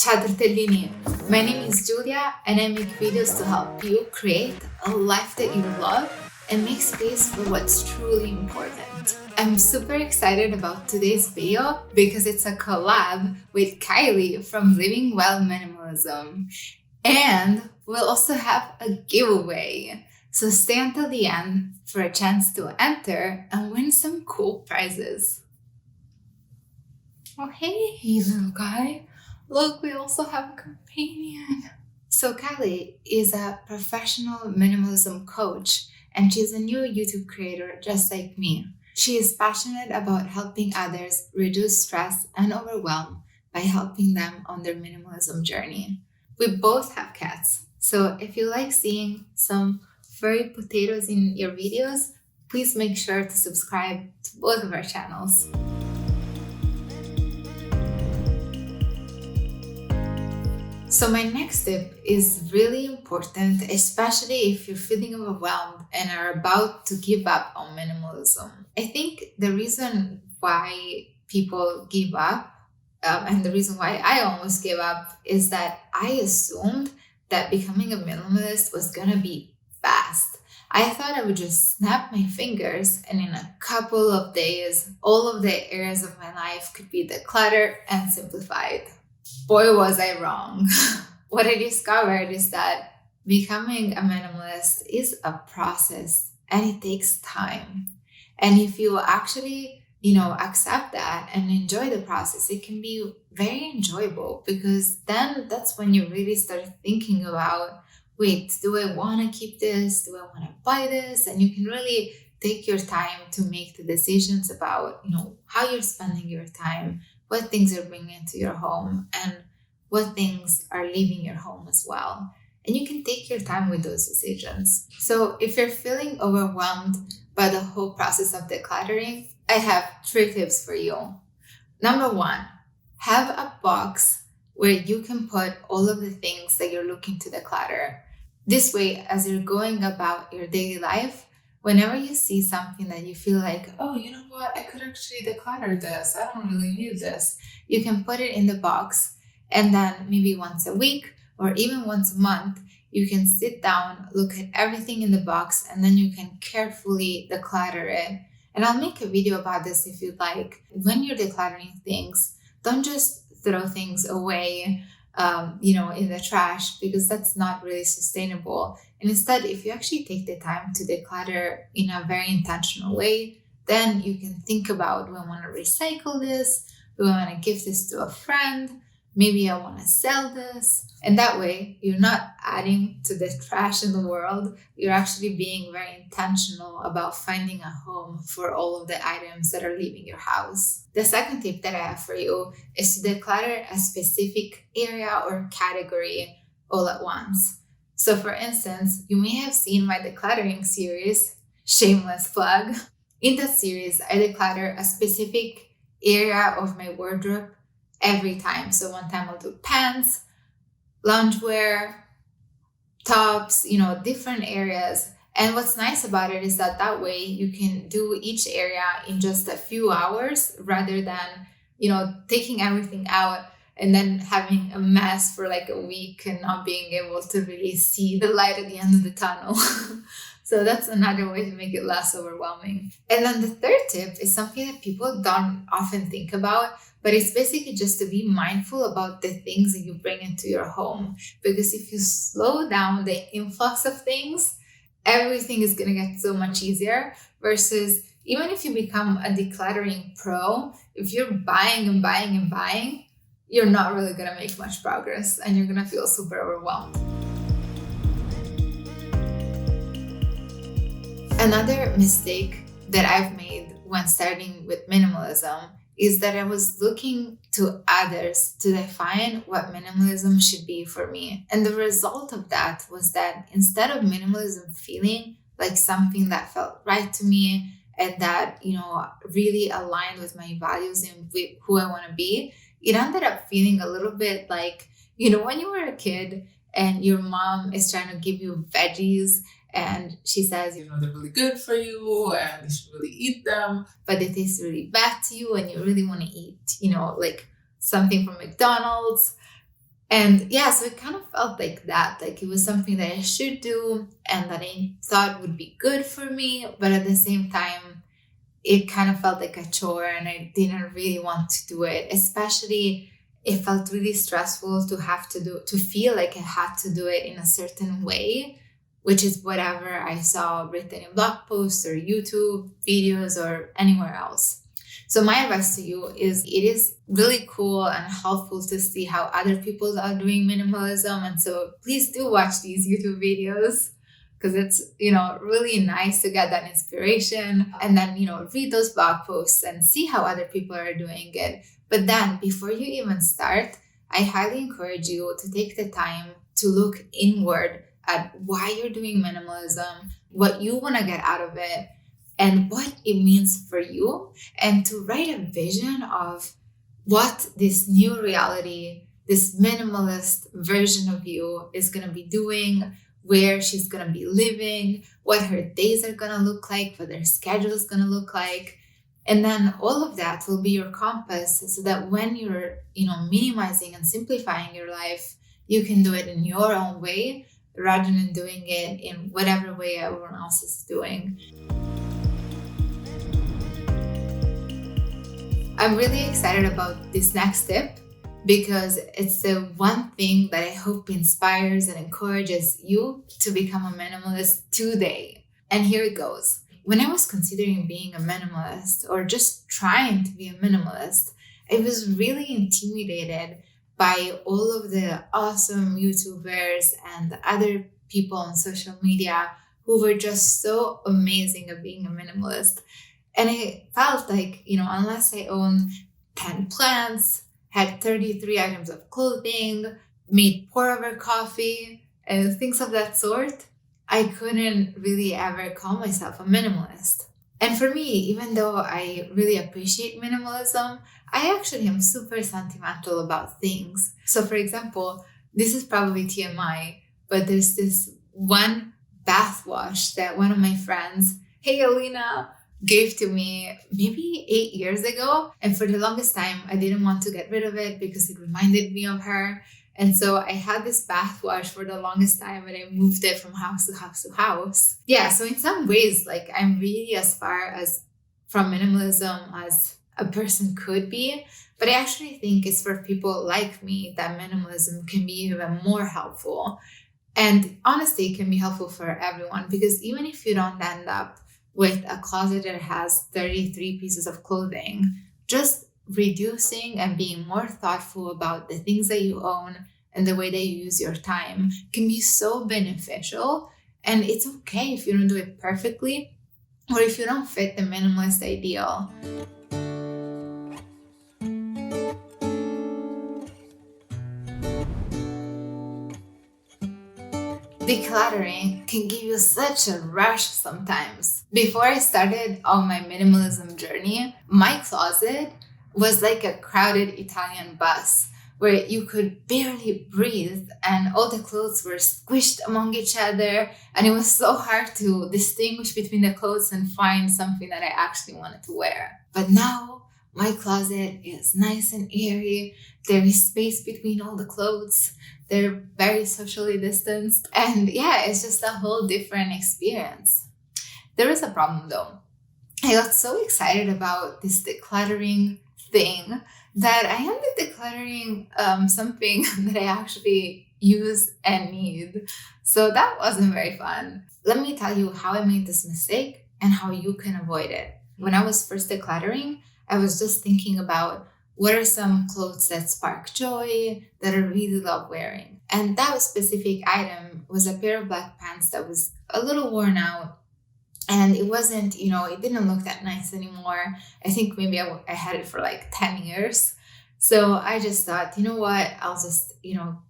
Ciao tortellini, my name is Julia and I make videos to help you create a life that you love and make space for what's truly important. I'm super excited about today's video because it's a collab with Kyleigh from Living Well Minimalism. And we'll also have a giveaway. So stay until the end for a chance to enter and win some cool prizes. Oh hey little guy. Look, we also have a companion. So Kyleigh is a professional minimalism coach and she's a new YouTube creator just like me. She is passionate about helping others reduce stress and overwhelm by helping them on their minimalism journey. We both have cats, so if you like seeing some furry potatoes in your videos, please make sure to subscribe to both of our channels. So my next tip is really important, especially if you're feeling overwhelmed and are about to give up on minimalism. I think the reason why people give up, and the reason why I almost gave up, is that I assumed that becoming a minimalist was gonna be fast. I thought I would just snap my fingers and in a couple of days, all of the areas of my life could be decluttered and simplified. Boy, was I wrong. What I discovered is that becoming a minimalist is a process and it takes time. And if you actually, accept that and enjoy the process, it can be very enjoyable because then that's when you really start thinking about, wait, do I want to keep this? Do I want to buy this? And you can really take your time to make the decisions about, how you're spending your time, what things you're bringing into your home, and what things are leaving your home as well. And you can take your time with those decisions. So if you're feeling overwhelmed by the whole process of decluttering, I have 3 tips for you. Number 1, have a box where you can put all of the things that you're looking to declutter. This way, as you're going about your daily life, whenever you see something that you feel like, oh, you know what, I could actually declutter this, I don't really need this, you can put it in the box, and then maybe once a week or even once a month, you can sit down, look at everything in the box, and then you can carefully declutter it. And I'll make a video about this if you'd like. When you're decluttering things, don't just throw things away in the trash, because that's not really sustainable. And instead, if you actually take the time to declutter in a very intentional way, then you can think about, do I want to recycle this? Do I want to give this to a friend? Maybe I want to sell this. And that way, you're not adding to the trash in the world. You're actually being very intentional about finding a home for all of the items that are leaving your house. The second tip that I have for you is to declutter a specific area or category all at once. So for instance, you may have seen my decluttering series, shameless plug. In that series, I declutter a specific area of my wardrobe every time. So one time I'll do pants, loungewear, tops, different areas. And what's nice about it is that way you can do each area in just a few hours rather than, taking everything out and then having a mess for like a week and not being able to really see the light at the end of the tunnel. So that's another way to make it less overwhelming. And then the third tip is something that people don't often think about, but it's basically just to be mindful about the things that you bring into your home. Because if you slow down the influx of things, everything is going to get so much easier. Versus even if you become a decluttering pro, if you're buying and buying and buying, you're not really going to make much progress and you're going to feel super overwhelmed. Another mistake that I've made when starting with minimalism is that I was looking to others to define what minimalism should be for me. And the result of that was that instead of minimalism feeling like something that felt right to me and that, really aligned with my values and with who I want to be, it ended up feeling a little bit like, when you were a kid and your mom is trying to give you veggies and she says, they're really good for you and you should really eat them, but they taste really bad to you and you really want to eat, like something from McDonald's. And yeah, so it kind of felt like that, like it was something that I should do and that I thought would be good for me, but at the same time, it kind of felt like a chore and I didn't really want to do it. Especially, it felt really stressful to feel like I had to do it in a certain way, which is whatever I saw written in blog posts or YouTube videos or anywhere else. So my advice to you is it is really cool and helpful to see how other people are doing minimalism. And so please do watch these YouTube videos because it's, really nice to get that inspiration and then, read those blog posts and see how other people are doing it. But then before you even start, I highly encourage you to take the time to look inward at why you're doing minimalism, what you want to get out of it, and what it means for you, and to write a vision of what this new reality, this minimalist version of you is going to be doing, where she's going to be living, what her days are going to look like, what her schedule is going to look like. And then all of that will be your compass so that when you're, minimizing and simplifying your life, you can do it in your own way rather than doing it in whatever way everyone else is doing. I'm really excited about this next tip because it's the one thing that I hope inspires and encourages you to become a minimalist today. And here it goes. When I was considering being a minimalist or just trying to be a minimalist, I was really intimidated by all of the awesome YouTubers and other people on social media who were just so amazing at being a minimalist. And I felt like, unless I owned 10 plants, had 33 items of clothing, made pour-over coffee, and things of that sort, I couldn't really ever call myself a minimalist. And for me, even though I really appreciate minimalism, I actually am super sentimental about things. So for example, this is probably TMI, but there's this one bath wash that one of my friends, hey Alina, gave to me maybe 8 years ago. And for the longest time, I didn't want to get rid of it because it reminded me of her. And so I had this bath wash for the longest time and I moved it from house to house to house. Yeah, so in some ways, like I'm really as far as from minimalism as a person could be. But I actually think it's for people like me that minimalism can be even more helpful. And honestly, it can be helpful for everyone because even if you don't end up with a closet that has 33 pieces of clothing, just reducing and being more thoughtful about the things that you own and the way that you use your time can be so beneficial. And it's okay if you don't do it perfectly or if you don't fit the minimalist ideal. Decluttering can give you such a rush sometimes. Before I started on my minimalism journey, my closet was like a crowded Italian bus where you could barely breathe and all the clothes were squished among each other, and it was so hard to distinguish between the clothes and find something that I actually wanted to wear. But now my closet is nice and airy. There is space between all the clothes. They're very socially distanced. And yeah, it's just a whole different experience. There is a problem though. I got so excited about this decluttering thing that I ended decluttering something that I actually use and need. So that wasn't very fun. Let me tell you how I made this mistake and how you can avoid it. When I was first decluttering, I was just thinking about what are some clothes that spark joy, that I really love wearing. And that specific item was a pair of black pants that was a little worn out. And it wasn't, it didn't look that nice anymore. I think maybe I had it for like 10 years. So I just thought, you know what, I'll just,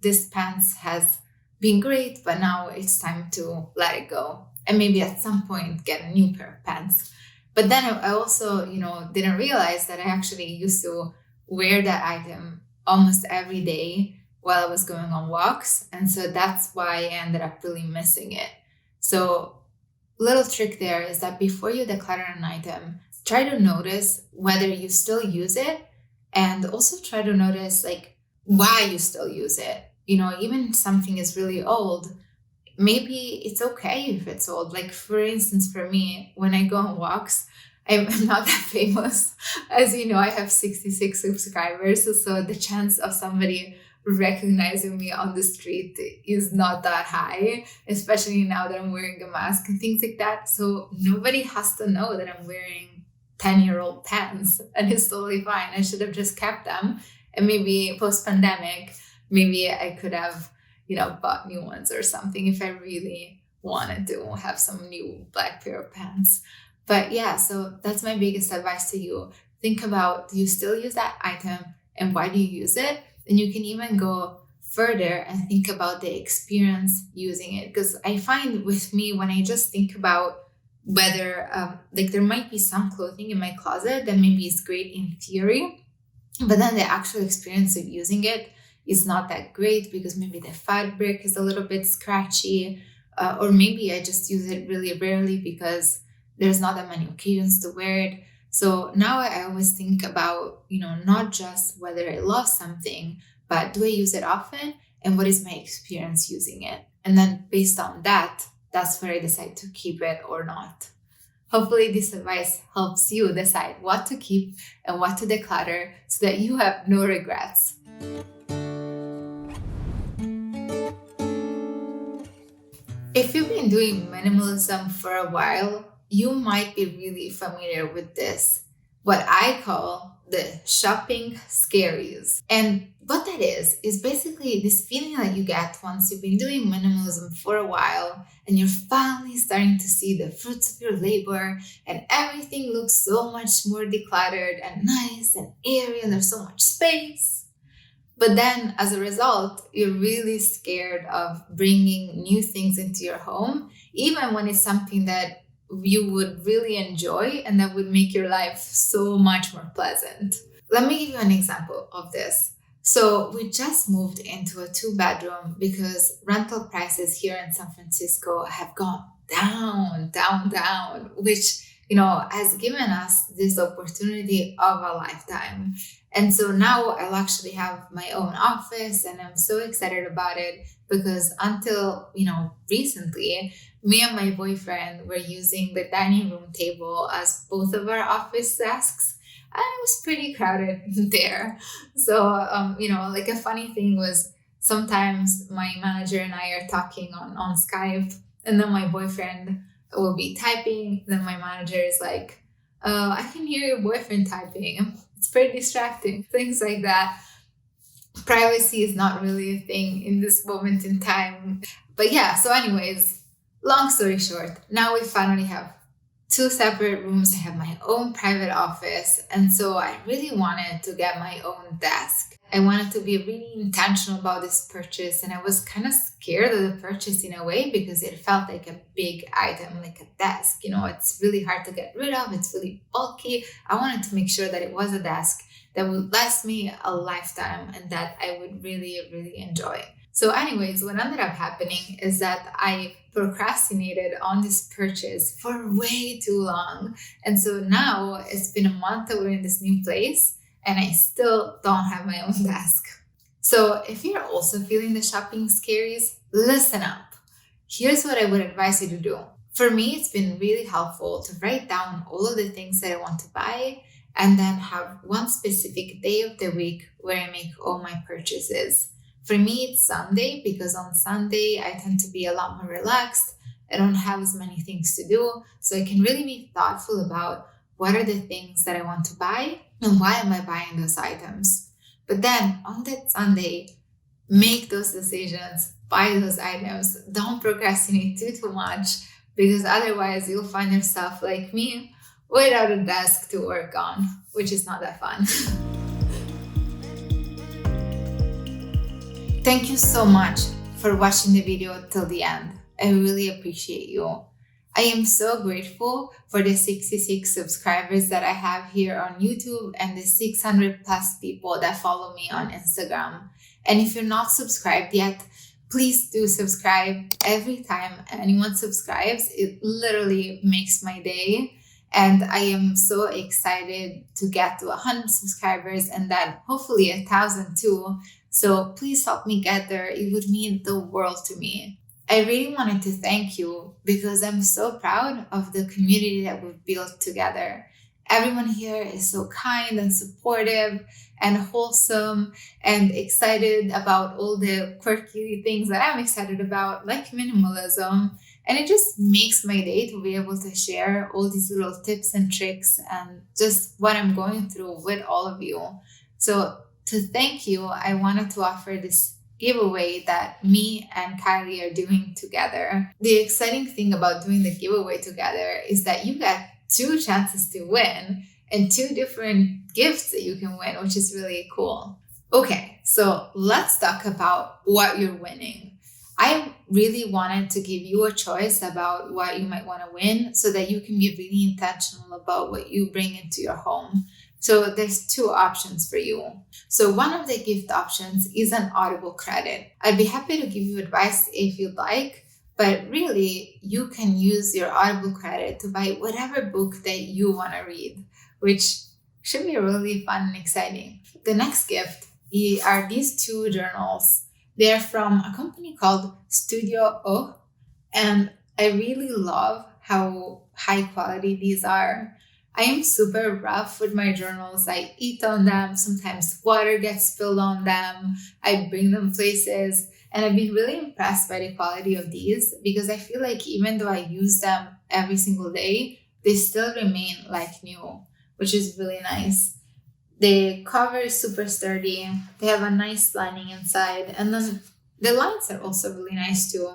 this pants has been great, but now it's time to let it go. And maybe at some point get a new pair of pants. But then I also, didn't realize that I actually used to wear that item almost every day while I was going on walks. And so that's why I ended up really missing it. So little trick there is that before you declutter an item, try to notice whether you still use it, and also try to notice like why you still use it. Even if something is really old, maybe it's okay if it's old. Like, for instance, for me, when I go on walks, I'm not that famous. As you know, I have 66 subscribers. So the chance of somebody recognizing me on the street is not that high, especially now that I'm wearing a mask and things like that. So nobody has to know that I'm wearing 10-year-old pants, and it's totally fine. I should have just kept them. And maybe post pandemic, maybe I could have bought new ones or something if I really wanted to have some new black pair of pants. But yeah, so that's my biggest advice to you. Think about, do you still use that item and why do you use it? And you can even go further and think about the experience using it. Because I find with me, when I just think about whether, like, there might be some clothing in my closet that maybe is great in theory, but then the actual experience of using it is not that great because maybe the fabric is a little bit scratchy, or maybe I just use it really rarely because there's not that many occasions to wear it. So now I always think about, not just whether I love something, but do I use it often and what is my experience using it? And then based on that, that's where I decide to keep it or not. Hopefully this advice helps you decide what to keep and what to declutter so that you have no regrets. If you've been doing minimalism for a while, you might be really familiar with this, what I call the shopping scaries. And what that is basically this feeling that you get once you've been doing minimalism for a while and you're finally starting to see the fruits of your labor and everything looks so much more decluttered and nice and airy and there's so much space. But then as a result, you're really scared of bringing new things into your home, even when it's something that you would really enjoy and that would make your life so much more pleasant. Let me give you an example of this. So we just moved into a 2-bedroom because rental prices here in San Francisco have gone down, which, has given us this opportunity of a lifetime. And so now I'll actually have my own office and I'm so excited about it because until, recently, me and my boyfriend were using the dining room table as both of our office desks. And it was pretty crowded there. So, like a funny thing was sometimes my manager and I are talking on Skype and then my boyfriend will be typing. Then my manager is like, I can hear your boyfriend typing. It's pretty distracting. Things like that. Privacy is not really a thing in this moment in time. But yeah, so anyways, long story short, now we finally have 2 separate rooms. I have my own private office. And so I really wanted to get my own desk. I wanted to be really intentional about this purchase. And I was kind of scared of the purchase in a way because it felt like a big item, like a desk. It's really hard to get rid of. It's really bulky. I wanted to make sure that it was a desk that would last me a lifetime and that I would really, really enjoy. So anyways, what ended up happening is that I procrastinated on this purchase for way too long. And so now it's been a month that we're in this new place and I still don't have my own desk. So if you're also feeling the shopping scaries, listen up. Here's what I would advise you to do. For me, it's been really helpful to write down all of the things that I want to buy and then have one specific day of the week where I make all my purchases. For me, it's Sunday because on Sunday, I tend to be a lot more relaxed. I don't have as many things to do. So I can really be thoughtful about what are the things that I want to buy and why am I buying those items. But then on that Sunday, make those decisions, buy those items. Don't procrastinate too much because otherwise you'll find yourself like me without a desk to work on, which is not that fun. Thank you so much for watching the video till the end. I really appreciate you. I am so grateful for the 66 subscribers that I have here on YouTube and the 600 plus people that follow me on Instagram. And if you're not subscribed yet, please do subscribe. Every time anyone subscribes, it literally makes my day. And I am so excited to get to 100 subscribers and then hopefully 1,000 too. So please help me get there. It would mean the world to me. I really wanted to thank you because I'm so proud of the community that we've built together. Everyone here is so kind and supportive and wholesome and excited about all the quirky things that I'm excited about, like minimalism. And it just makes my day to be able to share all these little tips and tricks and just what I'm going through with all of you. So to thank you, I wanted to offer this giveaway that me and Kyleigh are doing together. The exciting thing about doing the giveaway together is that you get 2 chances to win and 2 different gifts that you can win, which is really cool. Okay, so let's talk about what you're winning. I really wanted to give you a choice about what you might want to win so that you can be really intentional about what you bring into your home. So there's 2 options for you. So one of the gift options is an Audible credit. I'd be happy to give you advice if you'd like, but really you can use your Audible credit to buy whatever book that you want to read, which should be really fun and exciting. The next gift are these 2 journals. They're from a company called Studio O, and I really love how high quality these are. I am super rough with my journals. I eat on them. Sometimes water gets spilled on them. I bring them places. And I've been really impressed by the quality of these because I feel like even though I use them every single day, they still remain like new, which is really nice. The cover is super sturdy. They have a nice lining inside. And then the lines are also really nice too.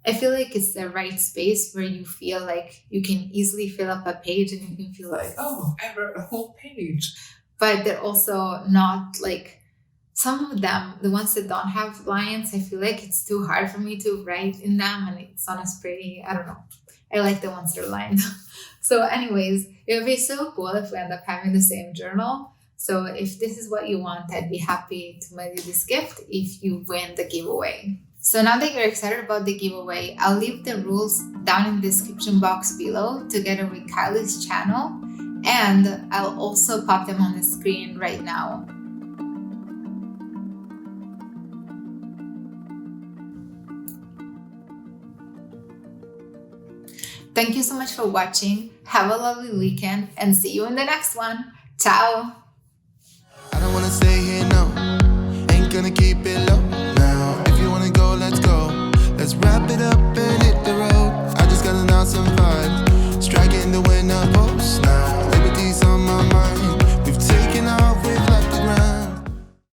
I feel like it's the right space where you feel like you can easily fill up a page and you can feel like, oh, I wrote a whole page. But they're also not like, some of them, the ones that don't have lines, I feel like it's too hard for me to write in them and it's not as pretty. I don't know. I like the ones that are lined. So anyways, it would be so cool if we end up having the same journal. So if this is what you want, I'd be happy to mail you this gift if you win the giveaway. So now that you're excited about the giveaway, I'll leave the rules down in the description box below together with Kyleigh's channel, and I'll also pop them on the screen right now. Thank you so much for watching. Have a lovely weekend and see you in the next one. Ciao! I don't wanna stay here, no. Ain't gonna keep it low now. If you wanna go, let's go. Let's wrap it up and hit the road. I just got an awesome vibe. Striking the winner.